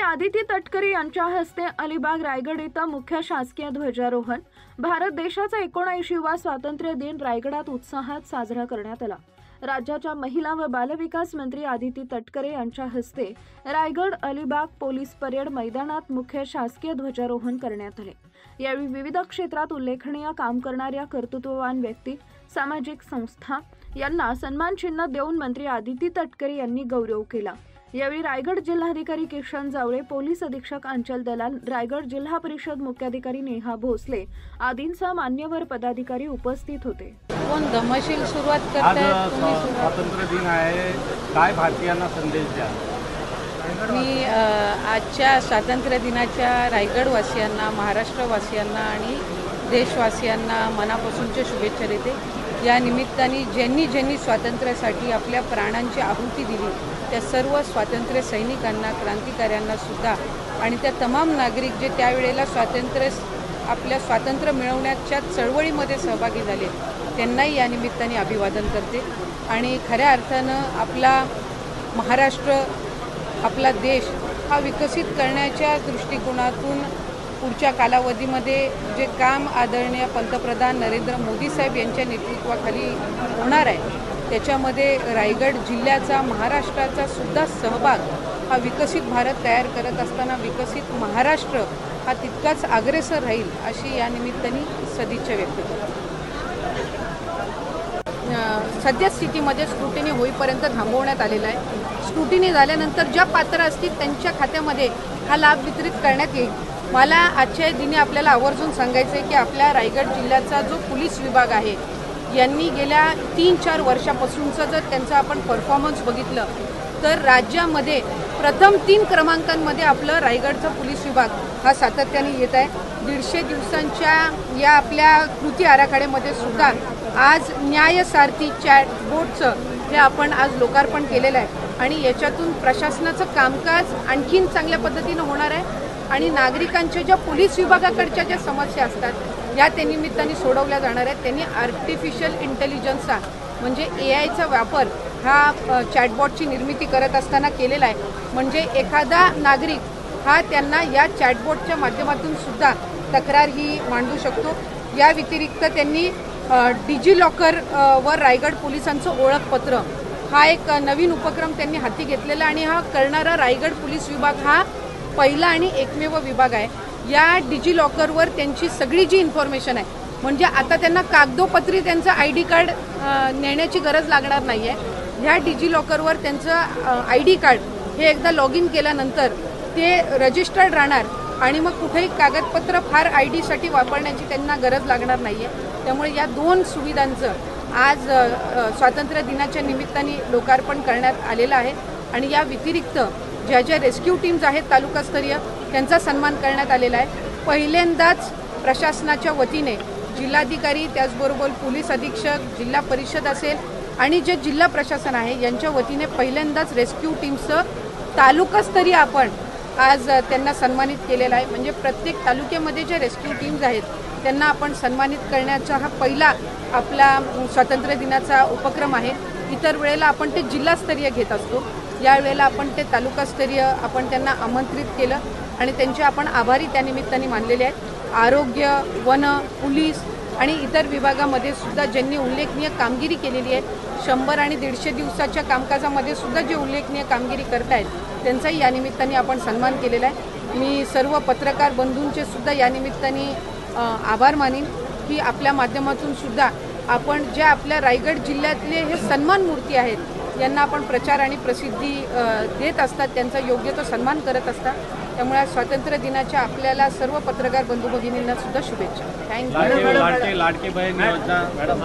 आदिती तटकरे यांच्या हस्ते अलिबाग रायगड इथं मुख्य शासकीय ध्वजारोहण। भारत देशाचा 79वा स्वातंत्र्य दिन रायगडात उत्साहात साजरा करण्यात आला। राज्याच्या महिला व बालविकास मंत्री आदिती तटकरे यांच्या हस्ते रायगड अलिबाग पोलीस परेड मैदानात मुख्य शासकीय ध्वजारोहण करण्यात आले। यावेळी विविध क्षेत्रात उल्लेखनीय काम करणाऱ्या कर्तृत्ववान व्यक्ती, सामाजिक संस्था यांना सन्मान चिन्ह देऊन मंत्री आदिती तटकरे यांनी गौरव केला। यावेळी रायगड जिल्हाधिकारी किशन जावळे, पोलीस अधीक्षक अंचल दलाल, रायगड जिल्हा परिषद मुख्याधिकारी नेहा भोसले आदींसह मान्यवर पदाधिकारी उपस्थित होते। कोण धमशील सुरुवात करतायत तुम्ही? स्वातंत्र्य दिन आहे, काय भारतीयांना संदेश द्या? मी आजच्या स्वातंत्र्य दिनाच्या रायगडवासियांना, महाराष्ट्रवासियांना आणि देशवासियांना मनापासूनच्या शुभेच्छा देते। या निमित्ताने ज्यांनी स्वातंत्र्यासाठी आपल्या प्राणांची आहुती दिली त्या सर्व स्वातंत्र्य सैनिकांना, क्रांतिकाऱ्यांना सुद्धा आणि त्या तमाम नागरिक जे त्यावेळेला आपल्या स्वातंत्र्य मिळवण्याच्या चळवळीमध्ये सहभागी झाले त्यांनाही या निमित्ताने अभिवादन करते। आणि खऱ्या अर्थानं आपला महाराष्ट्र, आपला देश हा विकसित करण्याच्या दृष्टिकोनातून पुढच्या कालावधीमध्ये जे काम आदरणीय पंतप्रधान नरेंद्र मोदी साहेब यांच्या नेतृत्वाखाली होणार आहे त्याच्यामध्ये रायगड जिल्ह्याचा, महाराष्ट्राचा सुद्धा सहभाग हा विकसित भारत तयार करत असताना विकसित महाराष्ट्र हा तितकाच अग्रेसर राहील अशी या निमित्ताने सदिच्छा व्यक्त करते। सध्या स्थितीमध्ये स्क्रुटिनी होईपर्यंत थांबवण्यात आलेला आहे। स्क्रुटिनी झाल्यानंतर ज्या पात्र असतील त्यांच्या खात्यामध्ये हा लाभ वितरित करण्यात येईल। मला आजच्या दिनी आपल्याला आवर्जून सांगायचं आहे की आपल्या रायगड जिल्ह्याचा जो पोलीस विभाग आहे यांनी गेल्या 3-4 वर्षापासूनचं जर त्यांचं आपण परफॉर्मन्स बघितलं तर राज्यामध्ये प्रथम 3 क्रमांकांमध्ये आपलं रायगडचा पोलीस विभाग हा सातत्याने येत आहे। 150 दिवसांच्या या आपल्या कृती आराखड्यामध्ये सुद्धा आज न्यायसारथी चॅटबोटचं हे आपण आज लोकार्पण केलेलं आहे आणि याच्यातून प्रशासनाचं कामकाज आणखीन चांगल्या पद्धतीनं होणार आहे आणि नागरिकांच्या ज्या पोलीस विभागाकडच्या ज्या समस्या असतात या त्या निमित्ताने सोडवल्या जाणार आहेत। त्यांनी आर्टिफिशियल इंटेलिजन्सचा म्हणजे AIचा वापर हा चॅटबॉटची निर्मिती करत असताना केलेला आहे। म्हणजे एखादा नागरिक हा त्यांना या चॅटबॉटच्या माध्यमातून सुद्धा तक्रार ही मांडू शकतो। या व्यतिरिक्त त्यांनी डिजिलॉकर वर रायगड पोलिसांचं ओळखपत्र हा एक नवीन उपक्रम त्यांनी हाती घेतलेला आणि हा करणारा रायगड पोलीस विभाग हा पहिला आणि एकमेव विभाग आहे। या डिजिलॉकरवर त्यांची सगळी जी इन्फॉर्मेशन आहे म्हणजे आता त्यांना कागदोपत्री त्यांचं ID कार्ड नेण्याची गरज लागणार नाही आहे। ह्या डिजिलॉकरवर त्यांचं ID कार्ड हे एकदा लॉग इन केल्यानंतर ते रजिस्टर्ड राहणार आणि मग कुठेही कागदपत्र फार ID साठी वापरण्याची त्यांना गरज लागणार नाही आहे। त्यामुळे या 2 सुविधांचं आज स्वातंत्र्य दिनाच्या निमित्ताने लोकार्पण करण्यात आलेलं आहे आणि या व्यतिरिक्त ज्या रेस्क्यू टीम्स आहेत तालुकास्तरीय त्यांचा सन्मान करण्यात आलेला आहे। पहिल्यांदाच प्रशासनाच्या वतीने जिल्हाधिकारी, त्याचबरोबर पोलीस अधीक्षक, जिल्हा परिषद असेल आणि जे जिल्हा प्रशासन आहे यांच्या वतीने पहिल्यांदाच रेस्क्यू टीमचं तालुकास्तरीय आपण आज त्यांना सन्मानित केलेला आहे। म्हणजे प्रत्येक तालुक्यामध्ये जे रेस्क्यू टीम्स आहेत त्यांना आपण सन्मानित करण्याचा हा पहिला आपला स्वातंत्र्य दिनाचा उपक्रम आहे। इतर वेळेला आपण ते जिल्हास्तरीय घेत असतो, यावेळेला आपण ते तालुकास्तरीय आपण त्यांना आमंत्रित केलं आणि त्यांचे आपण आभारी त्या निमित्ताने मानलेले आहेत। आरोग्य, वन, पोलीस आणि इतर विभागामध्ये सुद्धा ज्यांनी उल्लेखनीय कामगिरी केलेली आहे, 100 आणि 150 दिवसाच्या कामकाजामध्ये सुद्धा जे उल्लेखनीय कामगिरी करत आहेत त्यांचाही या निमित्ताने आपण सन्मान केलेला आहे। मी सर्व पत्रकार बंधूंचे सुद्धा या निमित्ताने आभार मानीन की आपल्या माध्यमातून सुद्धा आपण ज्या आपल्या रायगड जिल्ह्यातले हे सन्मान मूर्ती आहेत यांना आपण प्रचार आणि प्रसिद्धी देत असतात, त्यांचा योग्य तो सन्मान करत असतात। त्यामुळे स्वातंत्र्य दिनाच्या आपल्याला सर्व पत्रकार बंधू भगिनींना सुद्धा शुभेच्छा। थँक्यू। लाडके बहीण योजना मॅडम